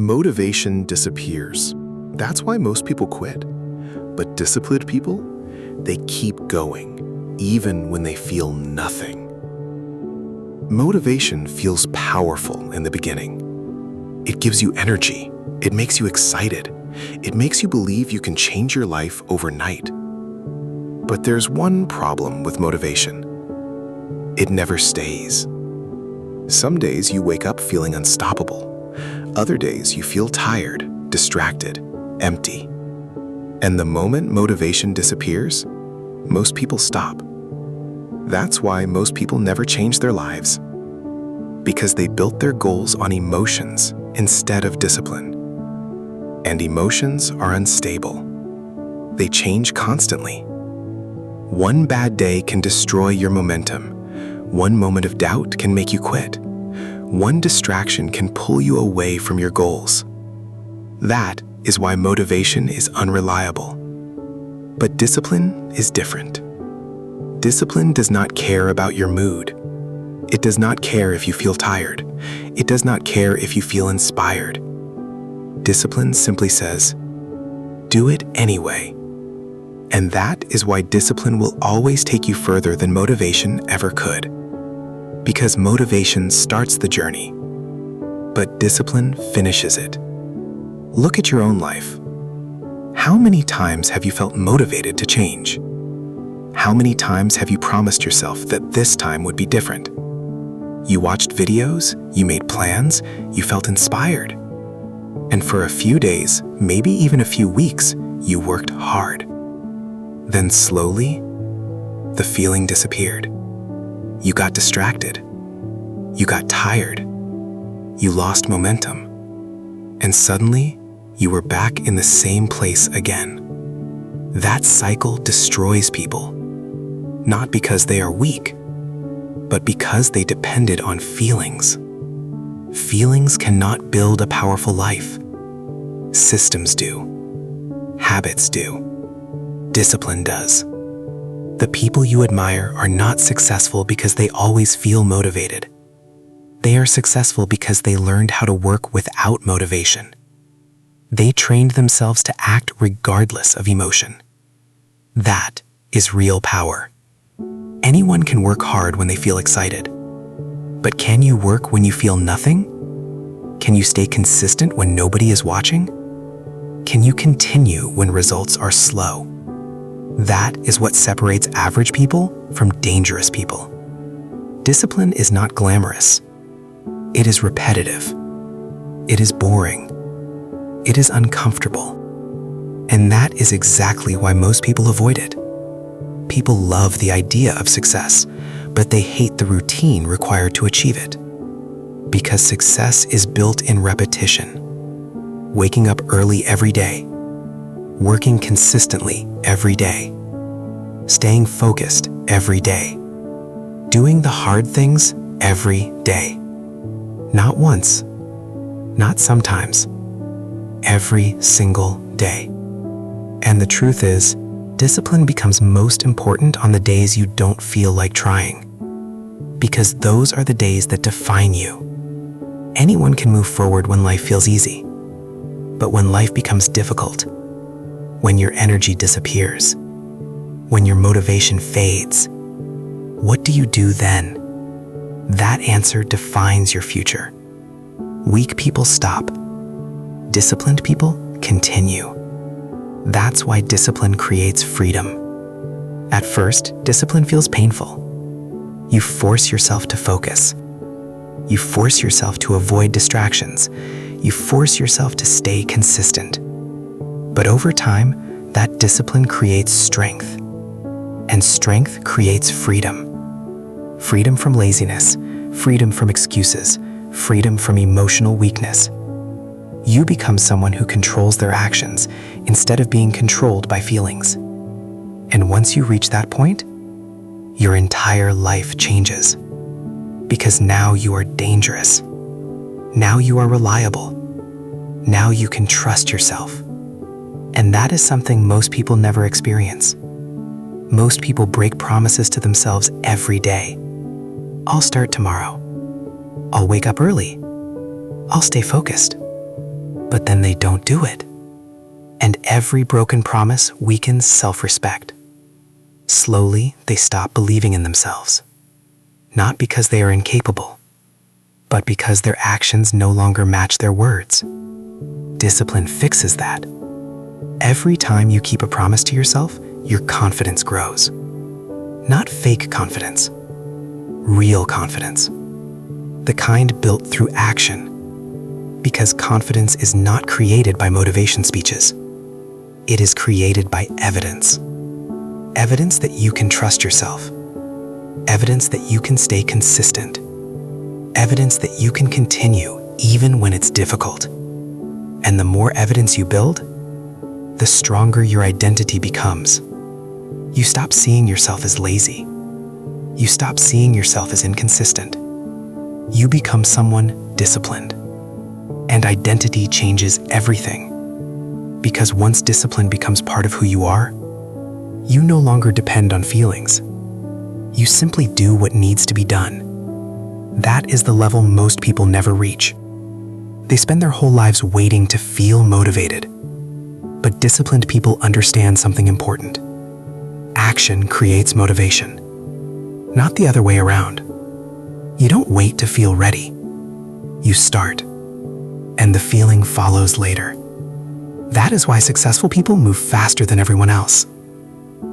Motivation disappears. That's why most people quit. But disciplined people, they keep going, even when they feel nothing. Motivation feels powerful in the beginning. It gives you energy. It makes you excited. It makes you believe you can change your life overnight. But there's one problem with motivation. It never stays. Some days you wake up feeling unstoppable. Other days you feel tired, distracted, empty. And the moment motivation disappears, most people stop. That's why most people never change their lives. Because they built their goals on emotions instead of discipline. And emotions are unstable. They change constantly. One bad day can destroy your momentum. One moment of doubt can make you quit. One distraction can pull you away from your goals. That is why motivation is unreliable. But discipline is different. Discipline does not care about your mood. It does not care if you feel tired. It does not care if you feel inspired. Discipline simply says, do it anyway. And that is why discipline will always take you further than motivation ever could. Because motivation starts the journey, but discipline finishes it. Look at your own life. How many times have you felt motivated to change? How many times have you promised yourself that this time would be different? You watched videos, you made plans, you felt inspired. And for a few days, maybe even a few weeks, you worked hard. Then slowly, the feeling disappeared. You got distracted. You got tired. You lost momentum. And suddenly, you were back in the same place again. That cycle destroys people. Not because they are weak, but because they depended on feelings. Feelings cannot build a powerful life. Systems do. Habits do. Discipline does. The people you admire are not successful because they always feel motivated. They are successful because they learned how to work without motivation. They trained themselves to act regardless of emotion. That is real power. Anyone can work hard when they feel excited. But can you work when you feel nothing? Can you stay consistent when nobody is watching? Can you continue when results are slow? That is what separates average people from dangerous people. Discipline is not glamorous. It is repetitive. It is boring. It is uncomfortable. And that is exactly why most people avoid it. People love the idea of success, but they hate the routine required to achieve it. Because success is built in repetition. Waking up early every day. Working consistently every day. Staying focused every day. Doing the hard things every day. Not once, not sometimes, every single day. And the truth is, discipline becomes most important on the days you don't feel like trying. Because those are the days that define you. Anyone can move forward when life feels easy. But when life becomes difficult, when your energy disappears, when your motivation fades, what do you do then? That answer defines your future. Weak people stop. Disciplined people continue. That's why discipline creates freedom. At first, discipline feels painful. You force yourself to focus. You force yourself to avoid distractions. You force yourself to stay consistent. But over time, that discipline creates strength. And strength creates freedom. Freedom from laziness, freedom from excuses, freedom from emotional weakness. You become someone who controls their actions instead of being controlled by feelings. And once you reach that point, your entire life changes. Because now you are dangerous. Now you are reliable. Now you can trust yourself. And that is something most people never experience. Most people break promises to themselves every day. I'll start tomorrow. I'll wake up early. I'll stay focused. but then they don't do it. And every broken promise weakens self-respect. Slowly, they stop believing in themselves. Not because they are incapable, but because their actions no longer match their words. Discipline fixes that. Every time you keep a promise to yourself, your confidence grows. Not fake confidence, real confidence. The kind built through action. Because confidence is not created by motivation speeches. It is created by evidence. Evidence that you can trust yourself. Evidence that you can stay consistent. Evidence that you can continue even when it's difficult. And the more evidence you build, the stronger your identity becomes. You stop seeing yourself as lazy. You stop seeing yourself as inconsistent. You become someone disciplined. And identity changes everything. Because once discipline becomes part of who you are, you no longer depend on feelings. You simply do what needs to be done. That is the level most people never reach. They spend their whole lives waiting to feel motivated. But disciplined people understand something important. Action creates motivation, not the other way around. You don't wait to feel ready. You start, and the feeling follows later. That is why successful people move faster than everyone else.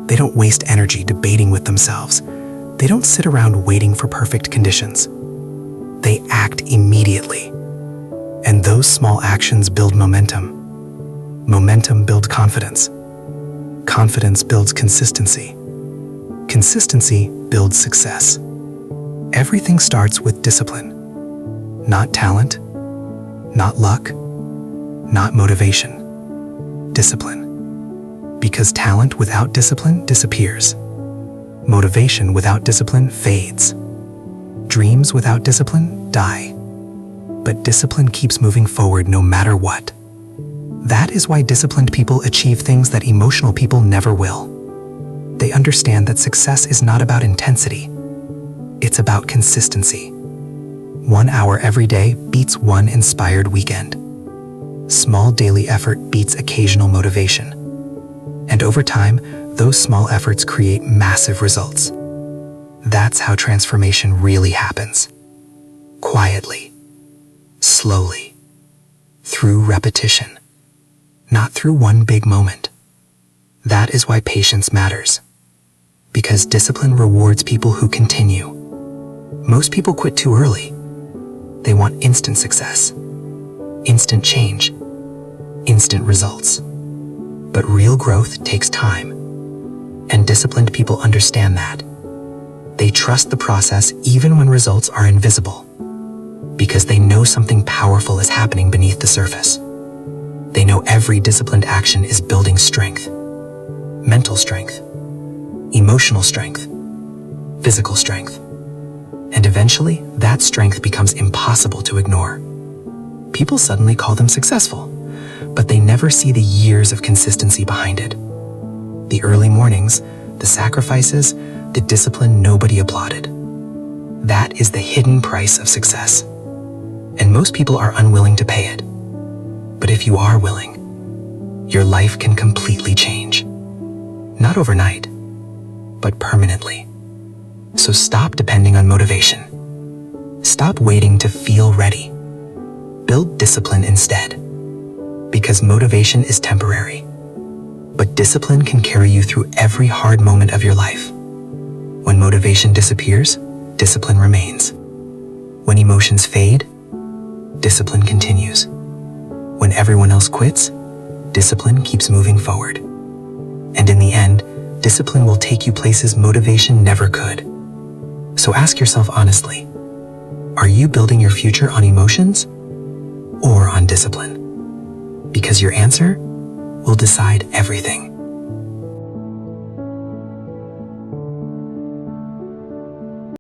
They don't waste energy debating with themselves. They don't sit around waiting for perfect conditions. They act immediately. And those small actions build momentum. Momentum builds confidence. Confidence builds consistency. Consistency builds success. Everything starts with discipline. Not talent, not luck, not motivation. Discipline. Because talent without discipline disappears. Motivation without discipline fades. Dreams without discipline die. But discipline keeps moving forward no matter what. That is why disciplined people achieve things that emotional people never will. They understand that success is not about intensity. It's about consistency. 1 hour every day beats one inspired weekend. Small daily effort beats occasional motivation. And over time, those small efforts create massive results. That's how transformation really happens. Quietly, slowly, through repetition, not through one big moment. That is why patience matters. Because discipline rewards people who continue. Most people quit too early. They want instant success, instant change, instant results. But real growth takes time. And disciplined people understand that. They trust the process even when results are invisible. Because they know something powerful is happening beneath the surface. They know every disciplined action is building strength. Mental strength, emotional strength, physical strength. And eventually, that strength becomes impossible to ignore. People suddenly call them successful, but they never see the years of consistency behind it. The early mornings, the sacrifices, the discipline nobody applauded. That is the hidden price of success. And most people are unwilling to pay it. But if you are willing, your life can completely change. Not overnight, but permanently. So stop depending on motivation. Stop waiting to feel ready. Build discipline instead. Because motivation is temporary. But discipline can carry you through every hard moment of your life. When motivation disappears, discipline remains. When emotions fade, discipline continues. When everyone else quits, discipline keeps moving forward. And in the end, discipline will take you places motivation never could. So ask yourself honestly, are you building your future on emotions or on discipline? Because your answer will decide everything.